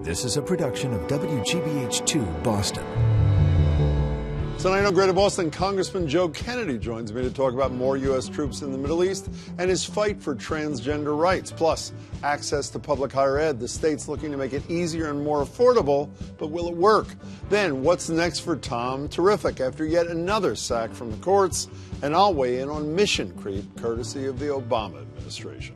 This is a production of WGBH2 Boston. Tonight on Greater Boston, Congressman Joe Kennedy joins me to talk about more U.S. troops in the Middle East and his fight for transgender rights, plus access to public higher ed. The state's looking to make it easier and more affordable, but will it work? Then, what's next for Tom Terrific after yet another sack from the courts? And I'll weigh in on mission creep, courtesy of the Obama administration.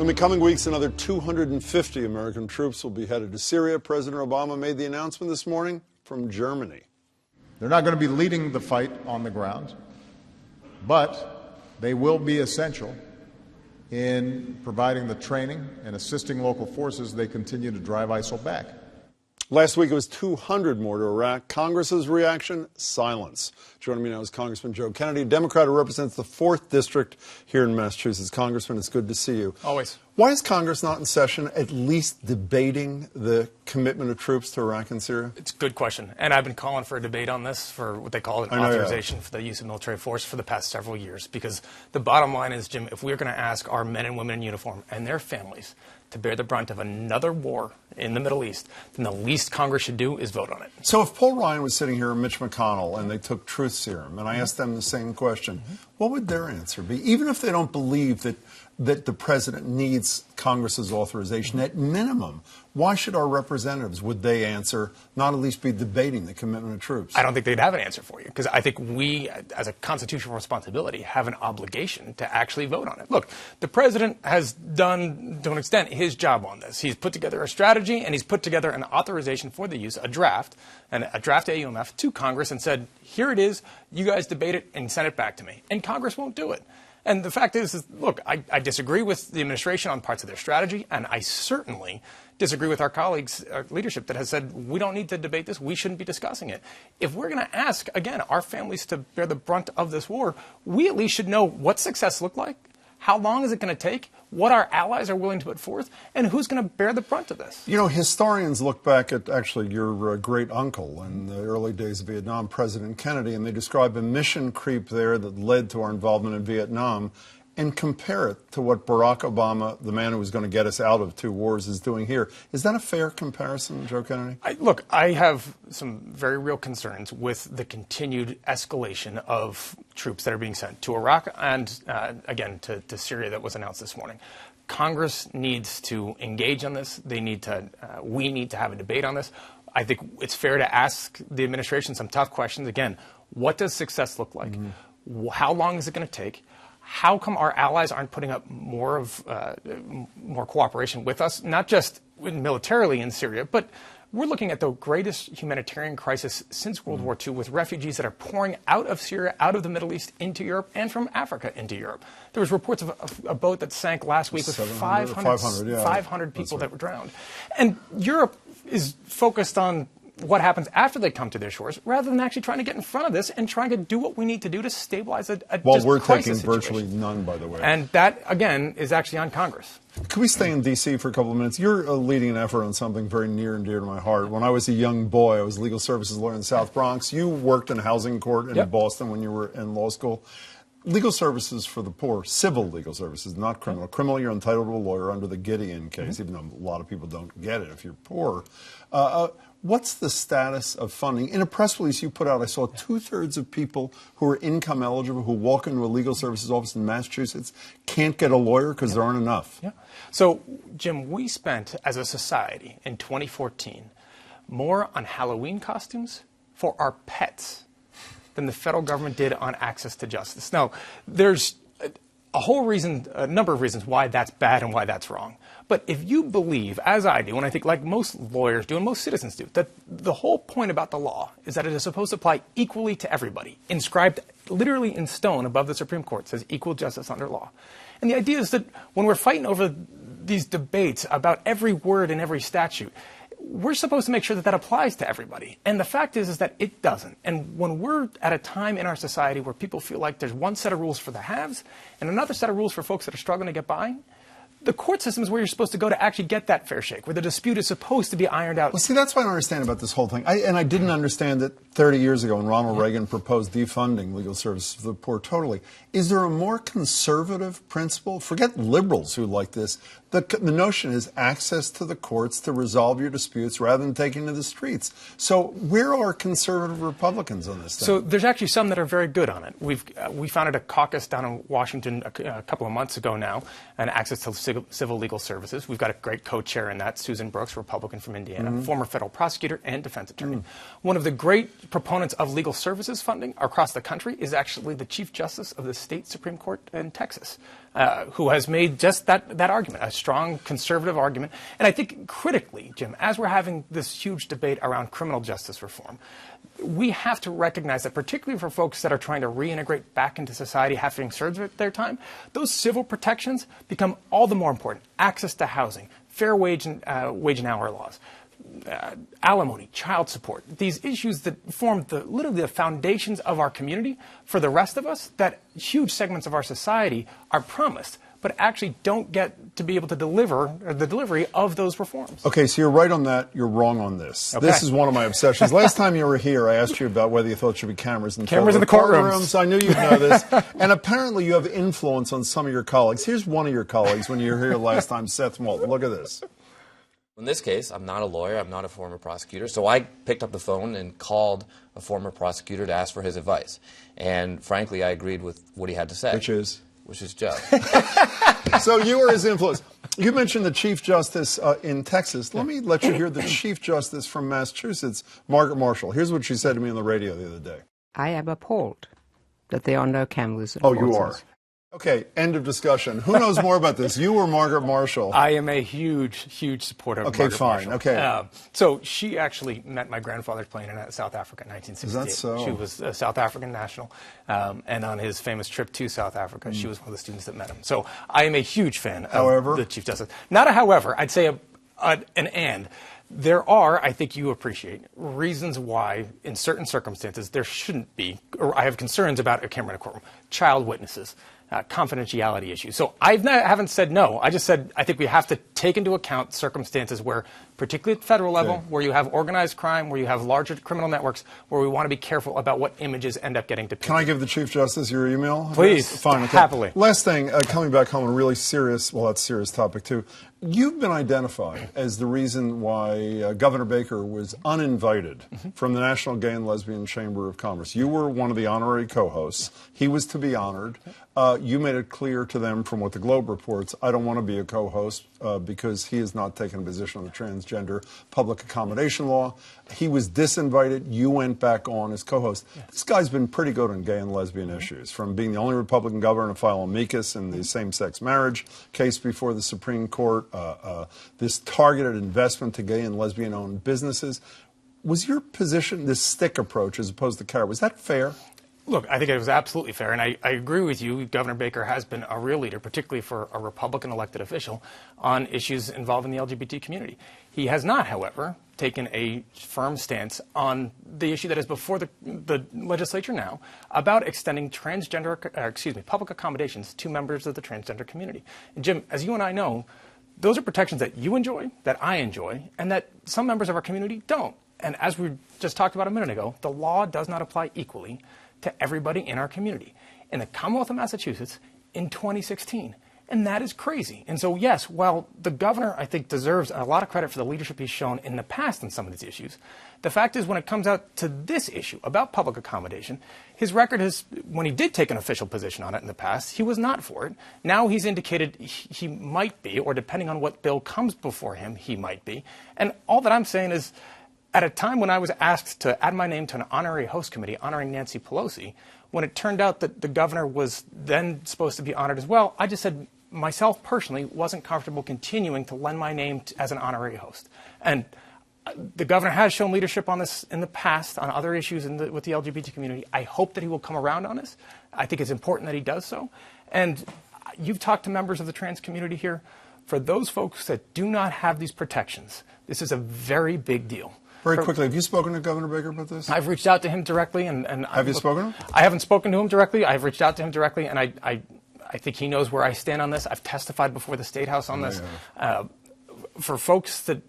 In the coming weeks, another 250 American troops will be headed to Syria. President Obama made the announcement this morning from Germany. They're not going to be leading the fight on the ground, but they will be essential in providing the training and assisting local forces as they continue to drive ISIL back. Last week, it was 200 more to Iraq. Congress's reaction, silence. Joining me now is Congressman Joe Kennedy, a Democrat who represents the 4th District here in Massachusetts. Congressman, it's good to see you. Always. Why is Congress not in session at least debating the commitment of troops to Iraq and Syria? It's a good question. And I've been calling for a debate on this for what they call an authorization for the use of military force for the past several years. Because the bottom line is, Jim, if we're going to ask our men and women in uniform and their families to bear the brunt of another war in the Middle East, then the least Congress should do is vote on it. So if Paul Ryan was sitting here and Mitch McConnell and they took truth serum and I asked them the same question, what would their answer be? Even if they don't believe that the president needs Congress's authorization, at minimum, why should our representatives, would they answer, not at least be debating the commitment of troops? I don't think they'd have an answer for you, because I think we, as a constitutional responsibility, have an obligation to actually vote on it. Look, the president has done, to an extent, his job on this. He's put together a strategy, and he's put together an authorization for the use, a draft AUMF to Congress, and said, here it is, you guys debate it and send it back to me. And Congress won't do it. And the fact is look, I disagree with the administration on parts of their strategy, and I certainly disagree with our colleagues, our leadership, that has said we don't need to debate this, we shouldn't be discussing it. If we're going to ask, again, our families to bear the brunt of this war, we at least should know what success looked like, how long is it going to take, what our allies are willing to put forth, and who's going to bear the brunt of this. You know, historians look back at actually your great uncle in the early days of Vietnam, President Kennedy, and they describe a mission creep there that led to our involvement in Vietnam, and compare it to what Barack Obama, the man who was going to get us out of 2 wars, is doing here. Is that a fair comparison, Joe Kennedy? Look, I have some very real concerns with the continued escalation of troops that are being sent to Iraq and, again, to Syria that was announced this morning. Congress needs to engage on this. We need to have a debate on this. I think it's fair to ask the administration some tough questions. Again, what does success look like? How long is it going to take? How come our allies aren't putting up more cooperation with us, not just militarily in Syria, but we're looking at the greatest humanitarian crisis since World War II, with refugees that are pouring out of Syria, out of the Middle East into Europe, and from Africa into Europe. There was reports of a boat that sank last week with 500 people that were drowned. And Europe is focused on what happens after they come to their shores, rather than actually trying to get in front of this and trying to do what we need to do to stabilize a well, we're taking situation. virtually none, by the way. And that, again, is actually on Congress. Can we stay in D.C. for a couple of minutes? You're leading an effort on something very near and dear to my heart. When I was a young boy, I was a legal services lawyer in the South Bronx. You worked in a housing court in Boston when you were in law school. Legal services for the poor, civil legal services, not criminal. Criminal, you're entitled to a lawyer under the Gideon case, even though a lot of people don't get it if you're poor. What's the status of funding? In a press release you put out, I saw 2/3 of people who are income eligible who walk into a legal services office in Massachusetts can't get a lawyer because there aren't enough. Yeah. So, Jim, we spent, as a society, in 2014, more on Halloween costumes for our pets than the federal government did on access to justice. Now, there's a number of reasons why that's bad and why that's wrong. But if you believe, as I do, and I think like most lawyers do and most citizens do, that the whole point about the law is that it is supposed to apply equally to everybody, inscribed literally in stone above the Supreme Court, says equal justice under law. And the idea is that when we're fighting over these debates about every word in every statute, we're supposed to make sure that that applies to everybody. And the fact is that it doesn't. And when we're at a time in our society where people feel like there's one set of rules for the haves and another set of rules for folks that are struggling to get by, The court system is where you're supposed to go to actually get that fair shake, where the dispute is supposed to be ironed out. Well, see, that's what I don't understand about this whole thing. I didn't understand it 30 years ago when Ronald Reagan proposed defunding legal services for the poor totally. Is there a more conservative principle? Forget liberals who like this. The notion is access to the courts to resolve your disputes rather than taking to the streets. So where are conservative Republicans on this thing? So there's actually some that are very good on it. We founded a caucus down in Washington a couple of months ago now, and access to civil legal services. We've got a great co-chair in that, Susan Brooks, Republican from Indiana, former federal prosecutor and defense attorney. One of the great proponents of legal services funding across the country is actually the Chief Justice of the state Supreme Court in Texas, who has made just that argument, a strong conservative argument. And I think critically, Jim, as we're having this huge debate around criminal justice reform, we have to recognize that particularly for folks that are trying to reintegrate back into society, having served their time, those civil protections become all the more important. Access to housing, fair wage and hour laws, alimony, child support, these issues that form literally the foundations of our community for the rest of us, that huge segments of our society are promised, but actually don't get to be able to deliver the delivery of those reforms. Okay, so you're right on that. You're wrong on this. Okay. This is one of my obsessions. Last time you were here, I asked you about whether you thought there should be cameras in the courtrooms. I knew you'd know this. And apparently you have influence on some of your colleagues. Here's one of your colleagues when you were here last time, Seth Moulton. Look at this. In this case, I'm not a lawyer, I'm not a former prosecutor, so I picked up the phone and called a former prosecutor to ask for his advice. And frankly, I agreed with what he had to say. Which is? Which is Joe. So you were his influence. You mentioned the Chief Justice in Texas. Let me let you hear the Chief Justice from Massachusetts, Margaret Marshall. Here's what she said to me on the radio the other day. I am appalled that there are no cameras in Oh, you courts. are. Okay, end of discussion. Who knows more about this, you or Margaret Marshall? I am a huge supporter of Margaret Marshall. Okay. So she actually met my grandfather's plane in South Africa in 1968. Is that so? She was a South African national, and on his famous trip to South Africa, she was one of the students that met him. So I am a huge fan of the Chief Justice. Not a however, I'd say an and. There are, I think you appreciate, reasons why, in certain circumstances, there shouldn't be, or I have concerns about a camera in a courtroom. Child witnesses, confidentiality issues. So I haven't said no. I just said I think we have to take into account circumstances where, particularly at the federal level, where you have organized crime, where you have larger criminal networks, where we want to be careful about what images end up getting depicted. Can I give the Chief Justice your email? Please. Fine. Okay. Happily. Last thing, coming back home on a really serious, well, that's a serious topic too. You've been identified as the reason why Governor Baker was uninvited from the National Gay and Lesbian Chamber of Commerce. You were one of the honorary co-hosts. He was to be honored. You made it clear to them from what the Globe reports, I don't want to be a co-host because he has not taken a position on the transgender public accommodation law. He was disinvited. You went back on as co-host. This guy's been pretty good on gay and lesbian issues, from being the only Republican governor to file amicus in the same-sex marriage case before the Supreme Court, this targeted investment to gay and lesbian-owned businesses. Was your position, this stick approach as opposed to carrot, was that fair? Look, I think it was absolutely fair, and I agree with you. Governor Baker has been a real leader, particularly for a Republican elected official, on issues involving the LGBT community. He has not, however, taken a firm stance on the issue that is before the legislature now about extending public accommodations to members of the transgender community. And Jim, as you and I know, those are protections that you enjoy, that I enjoy, and that some members of our community don't. And as we just talked about a minute ago, the law does not apply equally to everybody in our community. In the Commonwealth of Massachusetts in 2016. And that is crazy. And so, yes, while the governor, I think, deserves a lot of credit for the leadership he's shown in the past on some of these issues, the fact is when it comes out to this issue about public accommodation, his record is, when he did take an official position on it in the past, he was not for it. Now he's indicated he might be, or depending on what bill comes before him, he might be. And all that I'm saying is, at a time when I was asked to add my name to an honorary host committee honoring Nancy Pelosi, when it turned out that the governor was then supposed to be honored as well, I just said myself personally wasn't comfortable continuing to lend my name as an honorary host. And the governor has shown leadership on this in the past on other issues with the LGBT community. I hope that he will come around on this. I think it's important that he does so. And you've talked to members of the trans community here. For those folks that do not have these protections, this is a very big deal. Very quickly, have you spoken to Governor Baker about this? I've reached out to him directly. And have you spoken to him? I haven't spoken to him directly. I've reached out to him directly, and I think he knows where I stand on this. I've testified before the State House on this. For folks that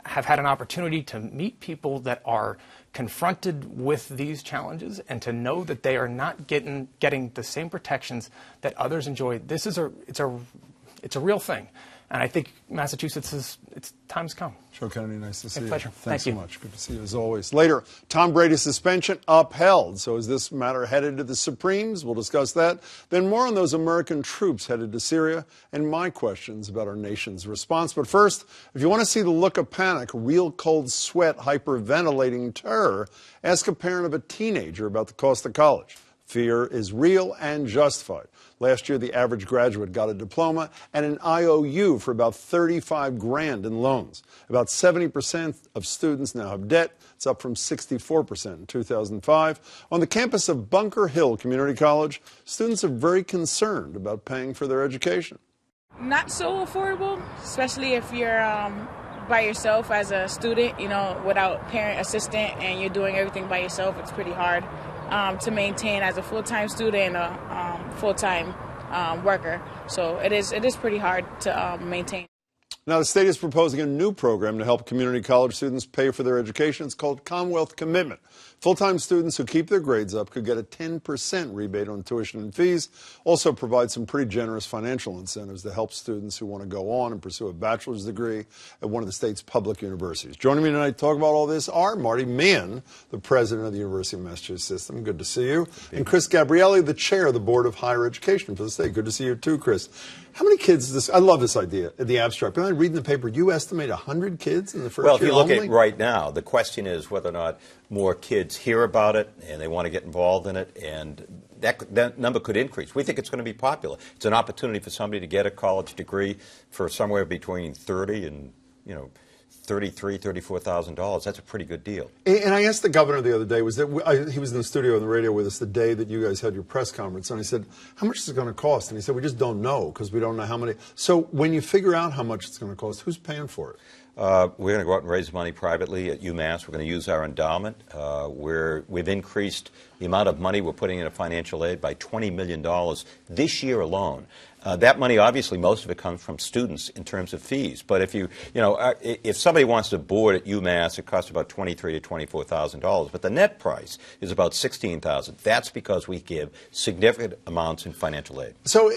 have had an opportunity to meet people that are confronted with these challenges and to know that they are not getting the same protections that others enjoy, it's a real thing. And I think Massachusetts its time's come. Joe Kennedy, nice to see you. My pleasure. Thanks Thank so you. much. Good to see you as always. Later, Tom Brady's suspension upheld. So is this matter headed to the Supremes? We'll discuss that. Then more on those American troops headed to Syria and my questions about our nation's response. But first, if you want to see the look of panic, real cold sweat, hyperventilating terror, ask a parent of a teenager about the cost of college. Fear is real and justified. Last year, the average graduate got a diploma and an IOU for about $35,000 in loans. About 70% of students now have debt. It's up from 64% in 2005. On the campus of Bunker Hill Community College, students are very concerned about paying for their education. Not so affordable, especially if you're by yourself as a student, without parent assistant, and you're doing everything by yourself. It's pretty hard to maintain as a full-time student and a full-time worker. So it is pretty hard to maintain. Now, the state is proposing a new program to help community college students pay for their education. It's called Commonwealth Commitment. Full-time students who keep their grades up could get a 10% rebate on tuition and fees. Also provides some pretty generous financial incentives to help students who want to go on and pursue a bachelor's degree at one of the state's public universities. Joining me tonight to talk about all this are Marty Meehan, the president of the University of Massachusetts System. Good to see you. And Chris Gabrielli, the chair of the Board of Higher Education for the state. Good to see you too, Chris. How many kids is this? I love this idea, the abstract. But I read in the paper, you estimate 100 kids in the first year. Well, if you look only? at right now, the question is whether or not more kids hear about it and they want to get involved in it, and that number could increase. We think it's going to be popular. It's an opportunity for somebody to get a college degree for somewhere between $30,000 and $33,000, $34,000. That's a pretty good deal. And I asked the governor the other day, he was in the studio on the radio with us the day that you guys had your press conference, and I said, how much is it going to cost? And he said, we just don't know because we don't know how many. So when you figure out how much it's going to cost, who's paying for it? We're going to go out and raise money privately at UMass. We're going to use our endowment. We've increased the amount of money we're putting into financial aid by $20 million this year alone. That money, obviously, most of it comes from students in terms of fees. But if somebody wants to board at UMass, it costs about $23,000 to $24,000. But the net price is about $16,000. That's because we give significant amounts in financial aid. So,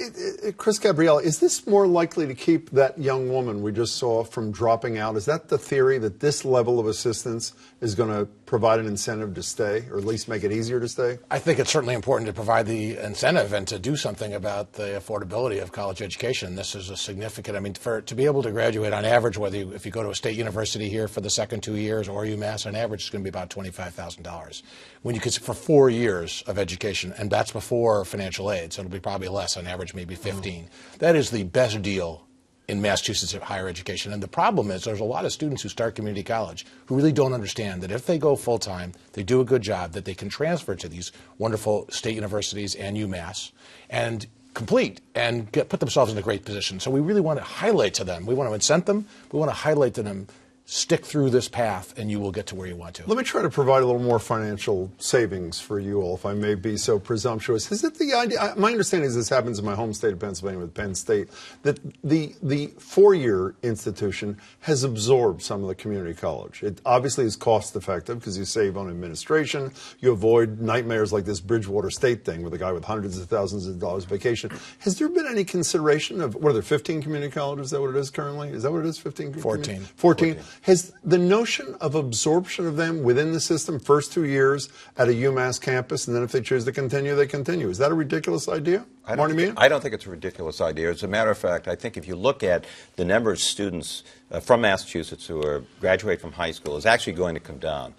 Chris Gabrielli, is this more likely to keep that young woman we just saw from dropping out? Is that the theory, that this level of assistance is going to provide an incentive to stay, or at least make it easier to stay? I think it's certainly important to provide the incentive and to do something about the affordability of college education. This is a significant, to be able to graduate on average, if you go to a state university here for the second 2 years or UMass, on average it's going to be about $25,000. When you consider for 4 years of education, and that's before financial aid, so it'll be probably less, on average maybe 15. That is the best deal in Massachusetts higher education. And the problem is there's a lot of students who start community college who really don't understand that if they go full-time, they do a good job, that they can transfer to these wonderful state universities and UMass and complete and put themselves in a great position. So we really want to highlight to them. We want to incent them. We want to highlight to them, stick through this path and you will get to where you want to. Let me try to provide a little more financial savings for you all, if I may be so presumptuous. Is it the idea, my understanding is this happens in my home state of Pennsylvania with Penn State, that the four-year institution has absorbed some of the community college. It obviously is cost effective because you save on administration, you avoid nightmares like this Bridgewater State thing with a guy with hundreds of thousands of dollars vacation. Has there been any consideration of, what are there, 15 community colleges? Is that what it is currently? Is that what it is, 15? 14. 14. Has the notion of absorption of them within the system, first 2 years at a UMass campus, and then if they choose to continue, they continue. Is that a ridiculous idea? I don't think it's a ridiculous idea. As a matter of fact, I think if you look at the number of students from Massachusetts who graduate from high school is actually going to come down.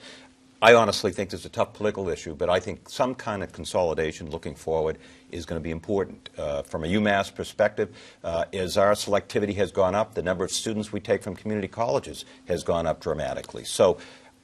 I honestly think there's a tough political issue, but I think some kind of consolidation looking forward is going to be important. From a UMass perspective, as our selectivity has gone up, the number of students we take from community colleges has gone up dramatically. So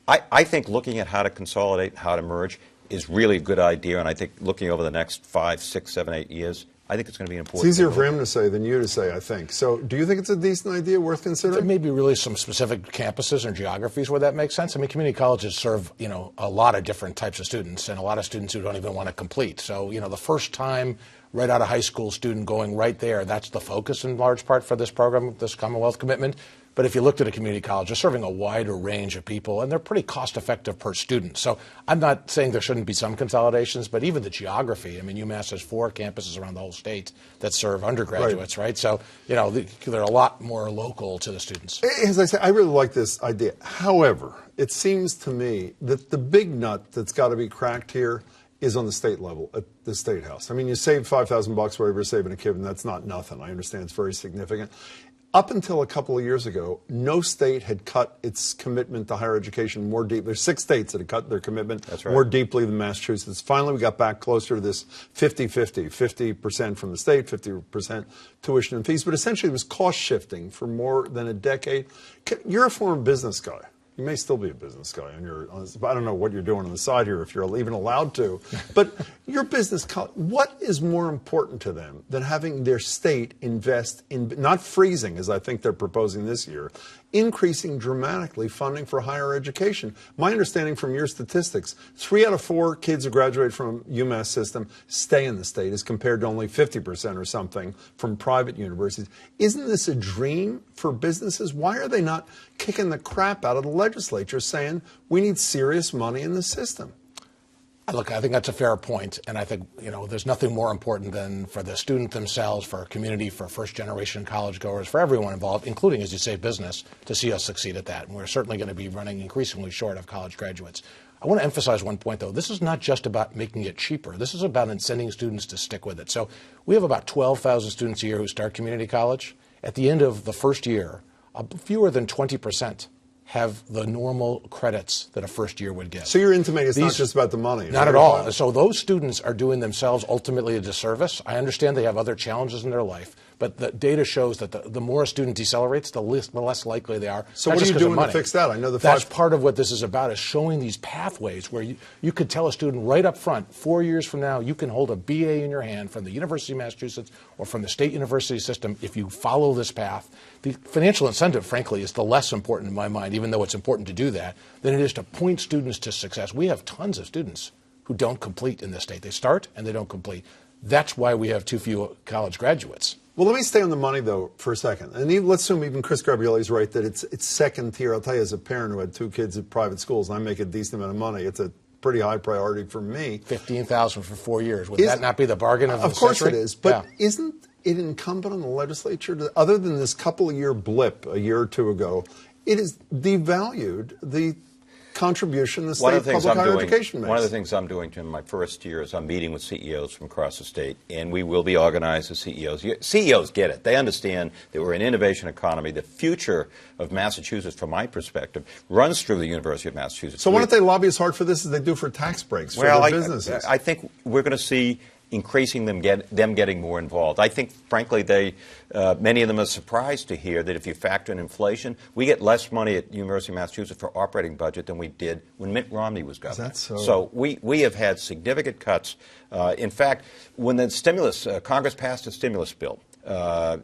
I think looking at how to consolidate, how to merge is really a good idea, and I think looking over the next 5, 6, 7, 8 years, I think it's going to be an It's important. easier for him to say than you to say, I think. So do you think it's a decent idea, worth considering? There may be really some specific campuses or geographies where that makes sense. I mean, community colleges serve, a lot of different types of students and a lot of students who don't even want to complete. So, the first time right out of high school student going right there, that's the focus in large part for this program, this Commonwealth commitment. But if you looked at a community college, they're serving a wider range of people, and they're pretty cost-effective per student. So I'm not saying there shouldn't be some consolidations, but even the geography. I mean, UMass has 4 campuses around the whole state that serve undergraduates, right? So, they're a lot more local to the students. As I say, I really like this idea. However, it seems to me that the big nut that's got to be cracked here is on the state level at the State House. I mean, you save $5,000 whatever you're saving a kid, and that's not nothing. I understand it's very significant. Up until a couple of years ago, no state had cut its commitment to higher education more deeply. There's 6 states that had cut their commitment more deeply than Massachusetts. Finally, we got back closer to this 50-50, 50% from the state, 50% tuition and fees. But essentially, it was cost shifting for more than a decade. You're a former business guy. You may still be a business guy, I don't know what you're doing on the side here, if you're even allowed to. But your business, what is more important to them than having their state invest in, not freezing, as I think they're proposing this year, increasing dramatically funding for higher education? My understanding from your statistics, 3 out of 4 kids who graduate from UMass system stay in the state, as compared to only 50% or something from private universities. Isn't this a dream for businesses? Why are they not kicking the crap out of the legislature saying we need serious money in the system? Look, I think that's a fair point, and I think, there's nothing more important than for the student themselves, for our community, for first-generation college goers, for everyone involved, including, as you say, business, to see us succeed at that. And we're certainly going to be running increasingly short of college graduates. I want to emphasize one point, though. This is not just about making it cheaper. This is about incenting students to stick with it. So we have about 12,000 students a year who start community college. At the end of the first year, fewer than 20% have the normal credits that a first year would get. So you're intimating it's not just about the money. Not at all. So those students are doing themselves ultimately a disservice. I understand they have other challenges in their life, but the data shows that the more a student decelerates, the less likely they are. So what are you doing to fix that? I know that's part of what this is about, is showing these pathways where you could tell a student right up front, 4 years from now, you can hold a BA in your hand from the University of Massachusetts or from the state university system if you follow this path. The financial incentive, frankly, is the less important in my mind, even though it's important to do that, than it is to point students to success. We have tons of students who don't complete in this state. They start and they don't complete. That's why we have too few college graduates. Well, let me stay on the money, though, for a second. And let's assume even Chris Gabrielli is right that it's second tier. I'll tell you, as a parent who had 2 kids at private schools, and I make a decent amount of money, it's a pretty high priority for me. $15,000 for 4 years. Would that not be the bargain of the century? Of course it is. But isn't it incumbent on the legislature to, other than this couple-year blip a year or 2 ago, it has devalued the contribution the state public higher education makes? One of the things I'm doing, Jim, my first year is I'm meeting with CEOs from across the state, and we will be organized as CEOs. CEOs get it. They understand that we're an innovation economy. The future of Massachusetts, from my perspective, runs through the University of Massachusetts. So why don't they lobby as hard for this as they do for tax breaks for their businesses? I think we're going to see increasing them getting more involved. I think, frankly, many of them are surprised to hear that if you factor in inflation, we get less money at University of Massachusetts for operating budget than we did when Mitt Romney was governor. Is that so? So we have had significant cuts. In fact, when the stimulus, Congress passed a stimulus bill a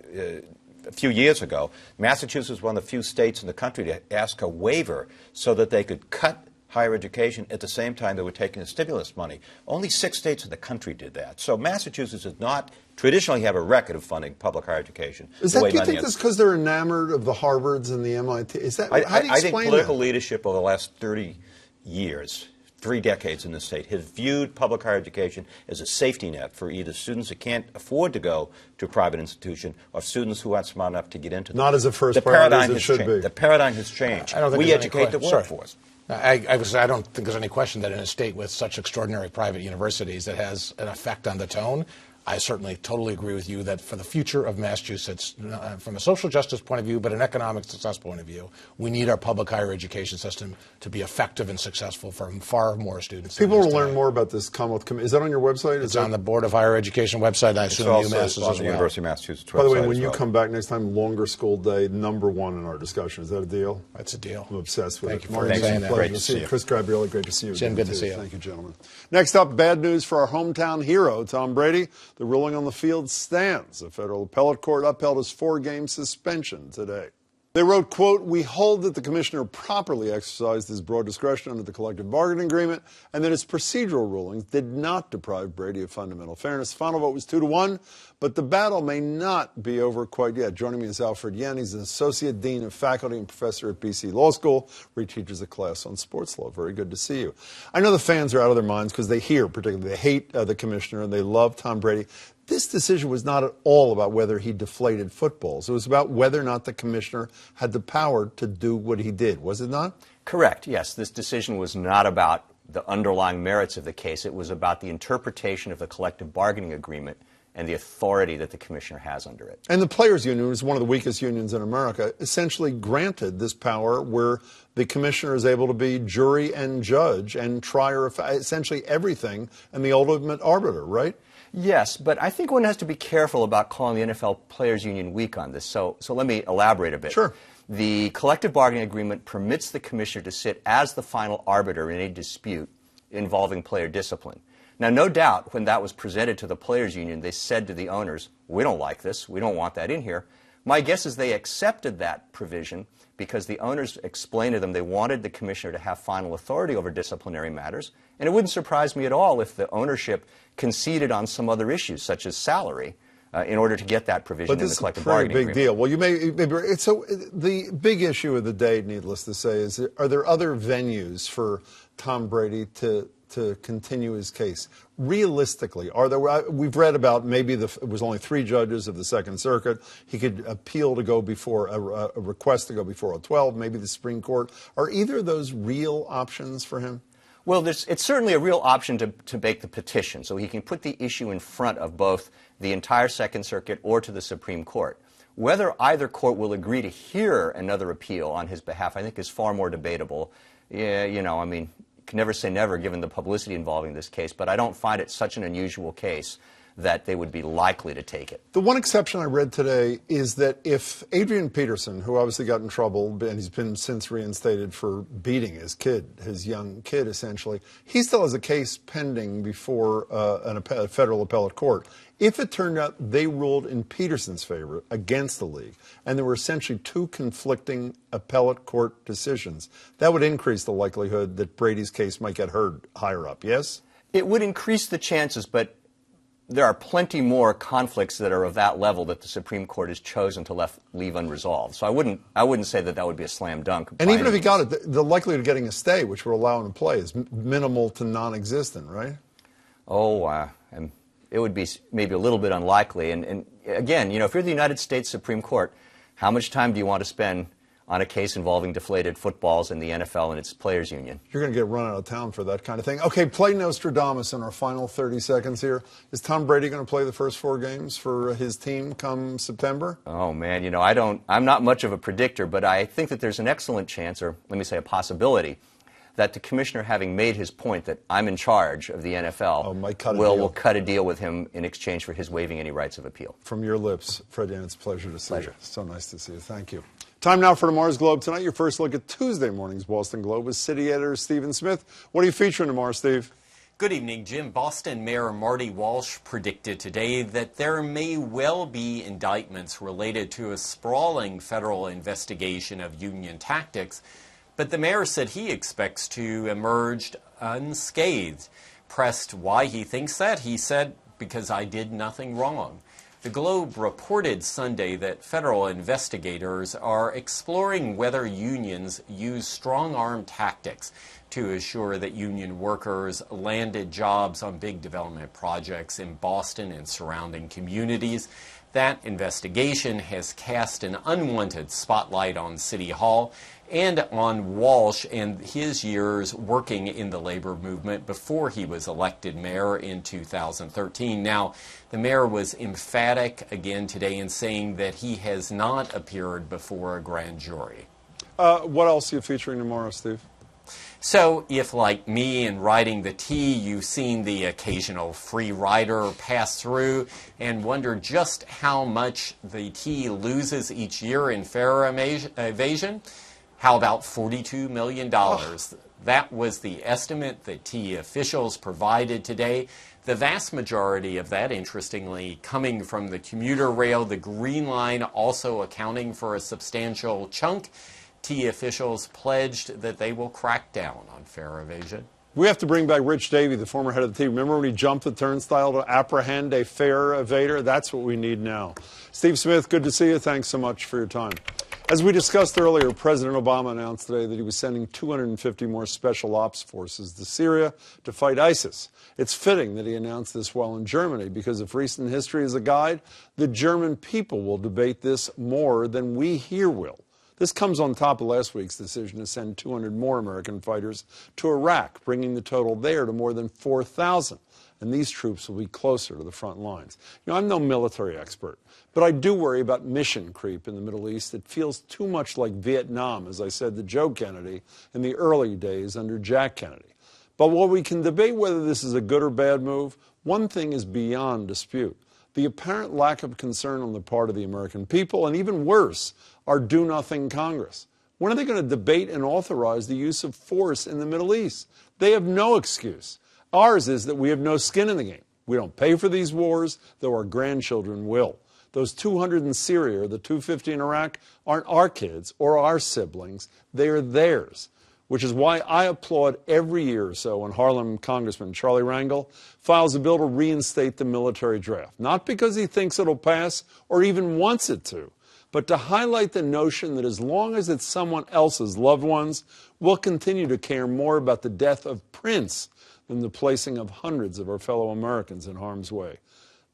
few years ago, Massachusetts was one of the few states in the country to ask a waiver so that they could cut higher education at the same time they were taking the stimulus money. Only 6 states in the country did that. So Massachusetts does not traditionally have a record of funding public higher education. Do you think that's because they're enamored of the Harvards and the MIT? Is that, how do you explain I think political that? leadership over the last 30 years, 3 decades in the state, has viewed public higher education as a safety net for either students that can't afford to go to a private institution or students who aren't smart enough to get into them. Not as a first priority as it should be. The paradigm has changed. We educate the workforce. I don't think there's any question that in a state with such extraordinary private universities that has an effect on the tone. I certainly totally agree with you that for the future of Massachusetts, from a social justice point of view, but an economic success point of view, we need our public higher education system to be effective and successful for far more students. People want to learn more about this Commonwealth Committee. Is that on your website? It's on the Board of Higher Education website. I assume UMass is as well. On the University of Massachusetts website. By the way, when you come back next time, longer school day, #1 in our discussion. Is that a deal? That's a deal. I'm obsessed with it. Thank you for saying that. Great to see you. Chris Gabrielli, great to see you. Jim, good to see you. Thank you, gentlemen. Next up, bad news for our hometown hero, Tom Brady. The ruling on the field stands. A federal appellate court upheld his 4-game suspension today. They wrote, quote, "We hold that the commissioner properly exercised his broad discretion under the collective bargaining agreement and that his procedural rulings did not deprive Brady of fundamental fairness." The final vote was 2-1, but the battle may not be over quite yet. Joining me is Alfred Yen. He's an associate dean of faculty and professor at BC Law School, where he teaches a class on sports law. Very good to see you. I know the fans are out of their minds because they particularly, they hate the commissioner and they love Tom Brady. This decision was not at all about whether he deflated footballs. It was about whether or not the commissioner had the power to do what he did, was it not? Correct, yes. This decision was not about the underlying merits of the case. It was about the interpretation of the collective bargaining agreement and the authority that the commissioner has under it. And the players' union is one of the weakest unions in America, essentially granted this power where the commissioner is able to be jury and judge and trier of essentially everything and the ultimate arbiter, right? Yes, but I think one has to be careful about calling the NFL Players Union weak on this. So let me elaborate a bit. Sure. The collective bargaining agreement permits the commissioner to sit as the final arbiter in a dispute involving player discipline. Now, no doubt, when that was presented to the Players Union, they said to the owners, "We don't like this. We don't want that in here." My guess is they accepted that provision because the owners explained to them they wanted the commissioner to have final authority over disciplinary matters. And it wouldn't surprise me at all if the ownership conceded on some other issues, such as salary, in order to get that provision in the collective bargaining agreement. But this is a pretty big deal. Well, so the big issue of the day, needless to say, is are there other venues for Tom Brady to continue his case? Realistically, are there? We've read about maybe it was only 3 judges of the Second Circuit. He could appeal to go before a request to go before a 12, maybe the Supreme Court. Are either of those real options for him? Well, it's certainly a real option to make the petition, so he can put the issue in front of both the entire Second Circuit or to the Supreme Court. Whether either court will agree to hear another appeal on his behalf, I think, is far more debatable. Yeah, you can never say never given the publicity involving this case, but I don't find it such an unusual case that they would be likely to take it. The one exception I read today is that if Adrian Peterson, who obviously got in trouble, and he's been since reinstated for beating his young kid, essentially, he still has a case pending before a federal appellate court. If it turned out they ruled in Peterson's favor against the league, and there were essentially 2 conflicting appellate court decisions, that would increase the likelihood that Brady's case might get heard higher up, yes? It would increase the chances, but there are plenty more conflicts that are of that level that the Supreme Court has chosen to leave unresolved. So I wouldn't say that would be a slam dunk. And even if he got it, the likelihood of getting a stay, which would allow him to play, is minimal to non-existent, right? And it would be maybe a little bit unlikely. And again, if you're the United States Supreme Court, how much time do you want to spend on a case involving deflated footballs in the NFL and its players' union? You're going to get run out of town for that kind of thing. Okay, play Nostradamus in our final 30 seconds here. Is Tom Brady going to play the first 4 games for his team come September? Oh, man, I'm not much of a predictor, but I think that there's an excellent chance, or let me say a possibility, that the commissioner, having made his point that I'm in charge of the NFL, will cut a deal with him in exchange for his waiving any rights of appeal. From your lips, Fred Yen, it's a pleasure to see you. So nice to see you. Thank you. Time now for tomorrow's Globe. Tonight, your first look at Tuesday morning's Boston Globe with city editor Stephen Smith. What are you featuring tomorrow, Steve? Good evening, Jim. Boston Mayor Marty Walsh predicted today that there may well be indictments related to a sprawling federal investigation of union tactics, but the mayor said he expects to emerge unscathed. Pressed why he thinks that, he said, "Because I did nothing wrong." The Globe reported Sunday that federal investigators are exploring whether unions use strong-arm tactics to assure that union workers landed jobs on big development projects in Boston and surrounding communities. That investigation has cast an unwanted spotlight on City Hall and on Walsh and his years working in the labor movement before he was elected mayor in 2013. Now, the mayor was emphatic again today in saying that he has not appeared before a grand jury. What else are you featuring tomorrow, Steve? So if, like me, in riding the T, you've seen the occasional free rider pass through and wonder just how much the T loses each year in fare evasion, How about $42 million? That was the estimate that TE officials provided today. The vast majority of that, interestingly, coming from the commuter rail, the Green Line also accounting for a substantial chunk. TE officials pledged that they will crack down on fare evasion. We have to bring back Rich Davey, the former head of the team. Remember when he jumped the turnstile to apprehend a fare evader? That's what we need now. Steve Smith, good to see you. Thanks so much for your time. As we discussed earlier, President Obama announced today that he was sending 250 more special ops forces to Syria to fight ISIS. It's fitting that he announced this while in Germany, because if recent history is a guide, the German people will debate this more than we here will. This comes on top of last week's decision to send 200 more American fighters to Iraq, bringing the total there to more than 4,000. And these troops will be closer to the front lines. You know, I'm no military expert, but I do worry about mission creep in the Middle East. It feels too much like Vietnam, as I said to Joe Kennedy in the early days under Jack Kennedy. But while we can debate whether this is a good or bad move, one thing is beyond dispute: the apparent lack of concern on the part of the American people, and even worse, our do-nothing Congress. When are they going to debate and authorize the use of force in the Middle East? They have no excuse. Ours is that we have no skin in the game. We don't pay for these wars, though our grandchildren will. Those 200 in Syria or the 250 in Iraq aren't our kids or our siblings. They are theirs, which is why I applaud every year or so when Harlem Congressman Charlie Rangel files a bill to reinstate the military draft. Not because he thinks it'll pass or even wants it to, but to highlight the notion that as long as it's someone else's loved ones, we'll continue to care more about the death of Prince than the placing of hundreds of our fellow Americans in harm's way.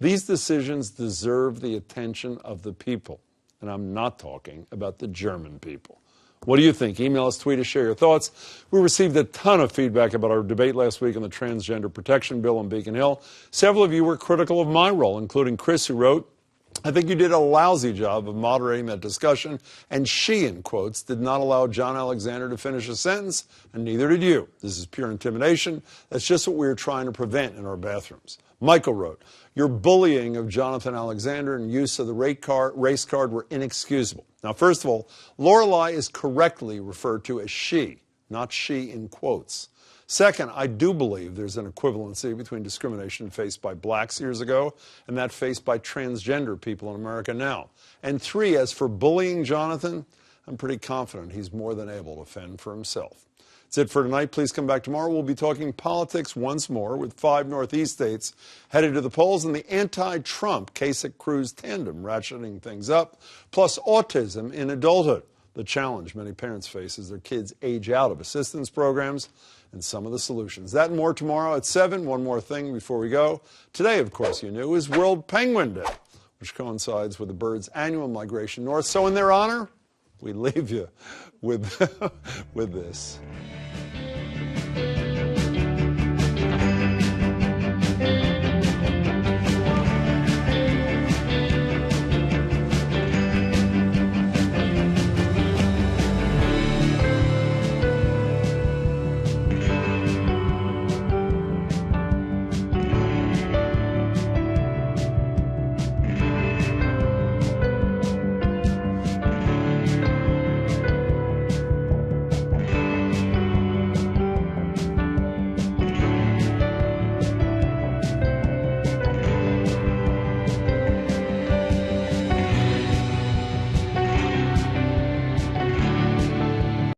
These decisions deserve the attention of the people, and I'm not talking about the German people. What do you think? Email us, tweet us, share your thoughts. We received a ton of feedback about our debate last week on the Transgender Protection Bill on Beacon Hill. Several of you were critical of my role, including Chris, who wrote, "I think you did a lousy job of moderating that discussion, and she, in quotes, did not allow John Alexander to finish a sentence, and neither did you. This is pure intimidation. That's just what we were trying to prevent in our bathrooms." Michael wrote, "Your bullying of Jonathan Alexander and use of the race card were inexcusable." Now, first of all, Lorelei is correctly referred to as she, not she in quotes. Second, I do believe there's an equivalency between discrimination faced by blacks years ago and that faced by transgender people in America now. And three, as for bullying Jonathan, I'm pretty confident he's more than able to fend for himself. That's it for tonight. Please come back tomorrow. We'll be talking politics once more with 5 Northeast states headed to the polls and the anti-Trump Kasich-Cruz tandem ratcheting things up, plus autism in adulthood, the challenge many parents face as their kids age out of assistance programs, and some of the solutions. That and more tomorrow at 7. One more thing before we go. Today, of course, you knew, is World Penguin Day, which coincides with the bird's annual migration north. So in their honor, we leave you with, with this.